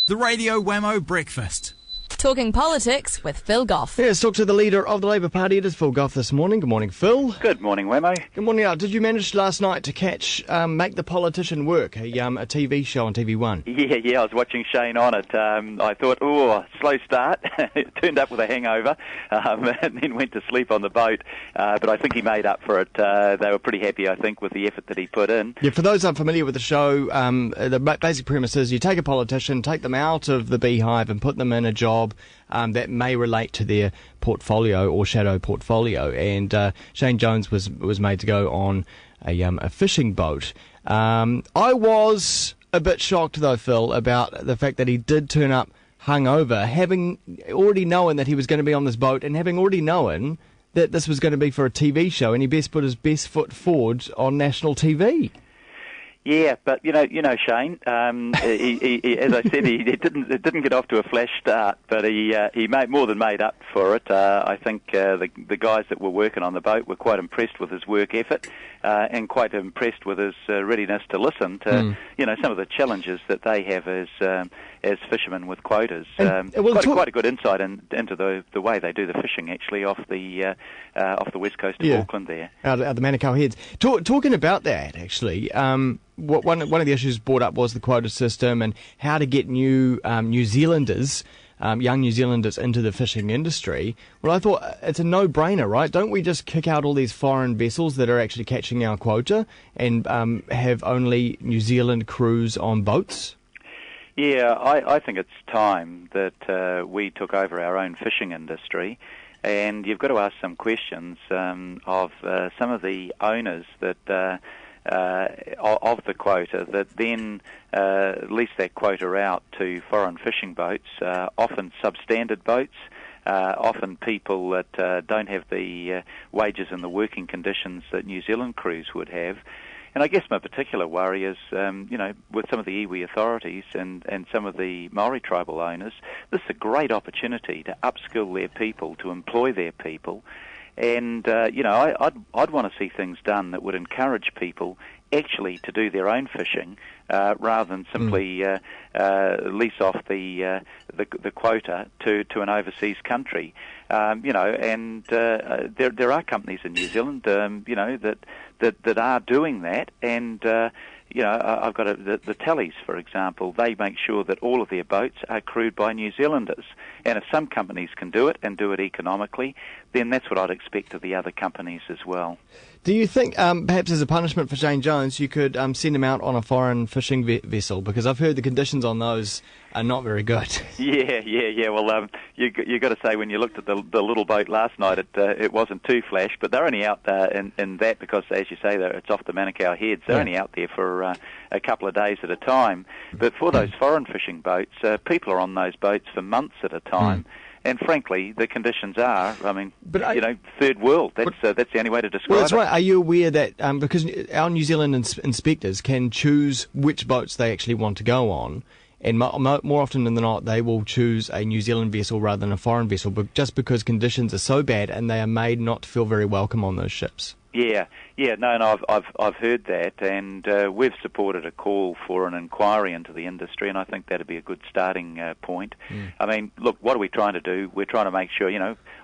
The Radio Wammo Breakfast. Talking politics with Phil Goff. Yeah, let's talk to the leader of the Labour Party. It is Phil Goff this morning. Good morning, Phil. Good morning, Wammo. Good morning. Did you manage last night to catch Make the Politician Work, a TV show on TV1? Yeah, I was watching Shane on it. I thought, slow start. It turned up with a hangover and then went to sleep on the boat. But I think he made up for it. They were pretty happy, I think, with the effort that he put in. Yeah, for those unfamiliar with the show, the basic premise is you take a politician, take them out of the beehive and put them in a job that may relate to their portfolio or shadow portfolio. And Shane Jones was made to go on a fishing boat. I was a bit shocked, though, Phil, about the fact that he did turn up hungover, having already known that he was going to be on this boat and having already known that this was going to be for a TV show, and he best put his best foot forward on national TV. Yeah, but you know, Shane. He, as I said, he didn't get off to a flash start, but he more than made up for it. I think the guys that were working on the boat were quite impressed with his work effort, and quite impressed with his readiness to listen to some of the challenges that they have as fishermen with quotas. Quite a good insight into the way they do the fishing actually off the west coast of Auckland there, out the Manukau Heads. Talking about that actually. One of the issues brought up was the quota system and how to get new New Zealanders, young New Zealanders, into the fishing industry. Well, I thought it's a no-brainer, right? Don't we just kick out all these foreign vessels that are actually catching our quota and have only New Zealand crews on boats? Yeah, I think it's time that we took over our own fishing industry. And you've got to ask some questions of some of the owners that of the quota that then lease that quota out to foreign fishing boats, often substandard boats, often people that don't have the wages and the working conditions that New Zealand crews would have. And I guess my particular worry is, with some of the iwi authorities and some of the Maori tribal owners, this is a great opportunity to upskill their people, to employ their people. And, I'd want to see things done that would encourage people actually to do their own fishing rather than simply lease off the quota to an overseas country. There are companies in New Zealand, that are doing that, and I've got the Tallies, for example. They make sure that all of their boats are crewed by New Zealanders. And if some companies can do it and do it economically, then that's what I'd expect of the other companies as well. Do you think, perhaps as a punishment for Shane Jones, you could send him out on a foreign fishing vessel? Because I've heard the conditions on those are not very good. Yeah. Well, you got to say, when you looked at the little boat last night, it wasn't too flash, but they're only out in that because, as you say, it's off the Manukau Heads. They're only out there for a couple of days at a time. But for those foreign fishing boats, people are on those boats for months at a time. And frankly, the conditions are, third world. That's the only way to describe it. Well, that's right. Are you aware that, because our New Zealand inspectors can choose which boats they actually want to go on, and more often than not, they will choose a New Zealand vessel rather than a foreign vessel, but just because conditions are so bad and they are made not to feel very welcome on those ships. Yeah. No, I've heard that, and we've supported a call for an inquiry into the industry, and I think that'd be a good starting point. I mean, look, what are we trying to do? We're trying to make sure,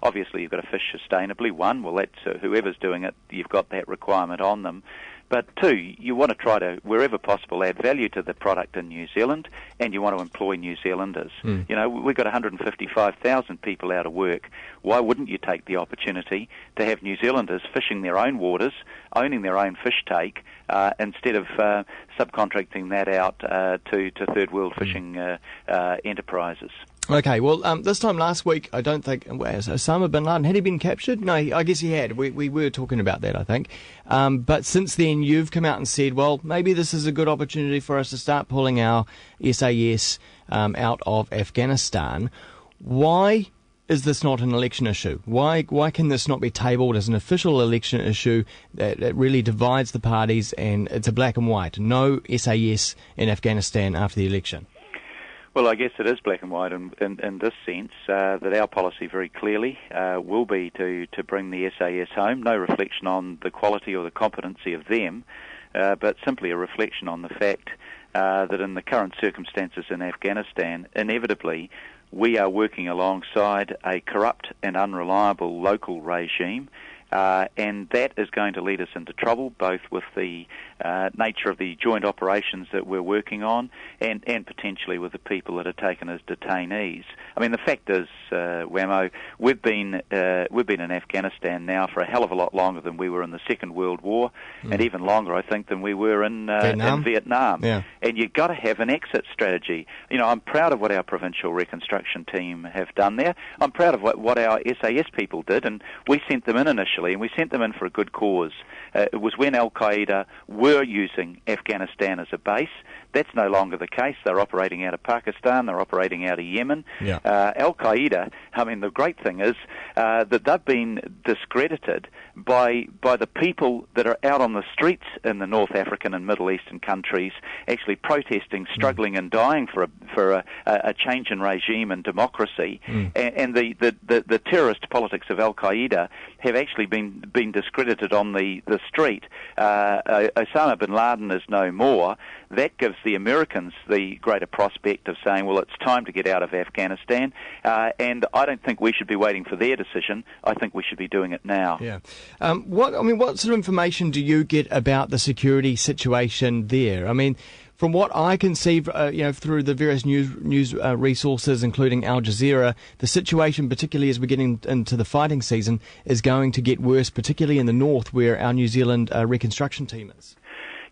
obviously you've got to fish sustainably. One, well, that's whoever's doing it, you've got that requirement on them. But two, you want to try to, wherever possible, add value to the product in New Zealand, and you want to employ New Zealanders. We've got 155,000 people out of work. Why wouldn't you take the opportunity to have New Zealanders fishing their own waters, owning their own fish take, instead of subcontracting that out to third world fishing enterprises? Okay, well, this time last week, I don't think Osama bin Laden, had he been captured? No, I guess he had. We were talking about that, I think. But since then, you've come out and said, well, maybe this is a good opportunity for us to start pulling our SAS out of Afghanistan. Why is this not an election issue? Why can this not be tabled as an official election issue that really divides the parties, and it's a black and white, no SAS in Afghanistan after the election? Well, I guess it is black and white in this sense, that our policy very clearly will be to bring the SAS home. No reflection on the quality or the competency of them, but simply a reflection on the fact that in the current circumstances in Afghanistan, inevitably we are working alongside a corrupt and unreliable local regime, and that is going to lead us into trouble, both with the nature of the joint operations that we're working on and potentially with the people that are taken as detainees. I mean, the fact is, Wammo, we've been in Afghanistan now for a hell of a lot longer than we were in the Second World War, and even longer, I think, than we were in Vietnam. Yeah. And you've got to have an exit strategy. You know, I'm proud of what our provincial reconstruction team have done there. I'm proud of what our SAS people did, and we sent them in initially, and we sent them in for a good cause. It was when Al-Qaeda were using Afghanistan as a base. That's no longer the case. They're operating out of Pakistan. They're operating out of Yemen. Yeah. Al-Qaeda, I mean, the great thing is that they've been discredited by the people that are out on the streets in the North African and Middle Eastern countries, actually protesting, struggling and dying for a change in regime and democracy. And the terrorist politics of Al-Qaeda have actually been discredited on the street. Osama bin Laden is no more. That gives the Americans the greater prospect of saying, well, it's time to get out of Afghanistan, and I don't think we should be waiting for their decision. I think we should be doing it now. Yeah. What sort of information do you get about the security situation there? I mean, from what I can see, through the various news resources, including Al Jazeera, the situation, particularly as we're getting into the fighting season, is going to get worse, particularly in the north, where our New Zealand reconstruction team is.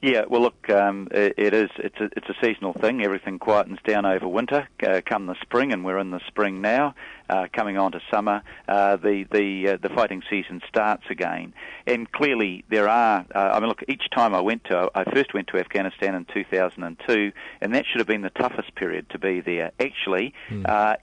Yeah, well, look, it's a seasonal thing. Everything quietens down over winter, come the spring, and we're in the spring now. Coming on to summer, the fighting season starts again, and clearly there are. Look, each time I first went to Afghanistan in 2002, and that should have been the toughest period to be there. Actually,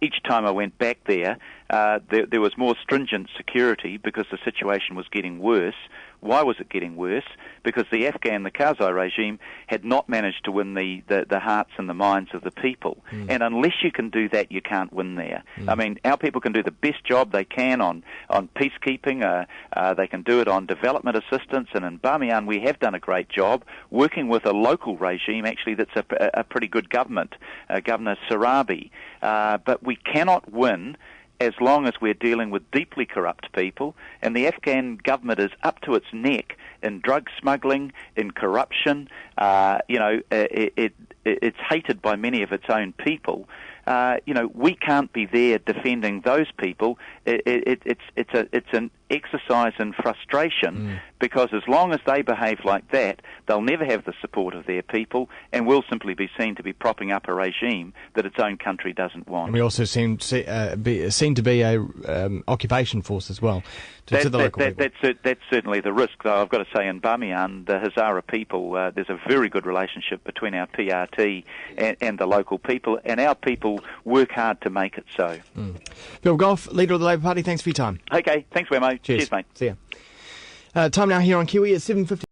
each time I went back there, there was more stringent security because the situation was getting worse. Why was it getting worse? Because the Karzai regime had not managed to win the hearts and the minds of the people. And unless you can do that, you can't win there. I mean, our people can do the best job they can on peacekeeping. They can do it on development assistance. And in Bamiyan, we have done a great job working with a local regime, actually, that's a pretty good government, Governor Sarabi. But we cannot win as long as we're dealing with deeply corrupt people, and the Afghan government is up to its neck in drug smuggling, in corruption. It's hated by many of its own people. We can't be there defending those people. It's an exercise in frustration because as long as they behave like that, they'll never have the support of their people and will simply be seen to be propping up a regime that its own country doesn't want. And we also seem to be a occupation force as well. That's certainly the risk, though. I've got to say, in Bamiyan, the Hazara people, there's a very good relationship between our PRT and the local people, and our people work hard to make it so. Phil Goff, Leader of the Labour Party, thanks for your time. Okay, thanks, Wammo. Cheers, mate. See ya. Time now here on Kiwi at 7:50.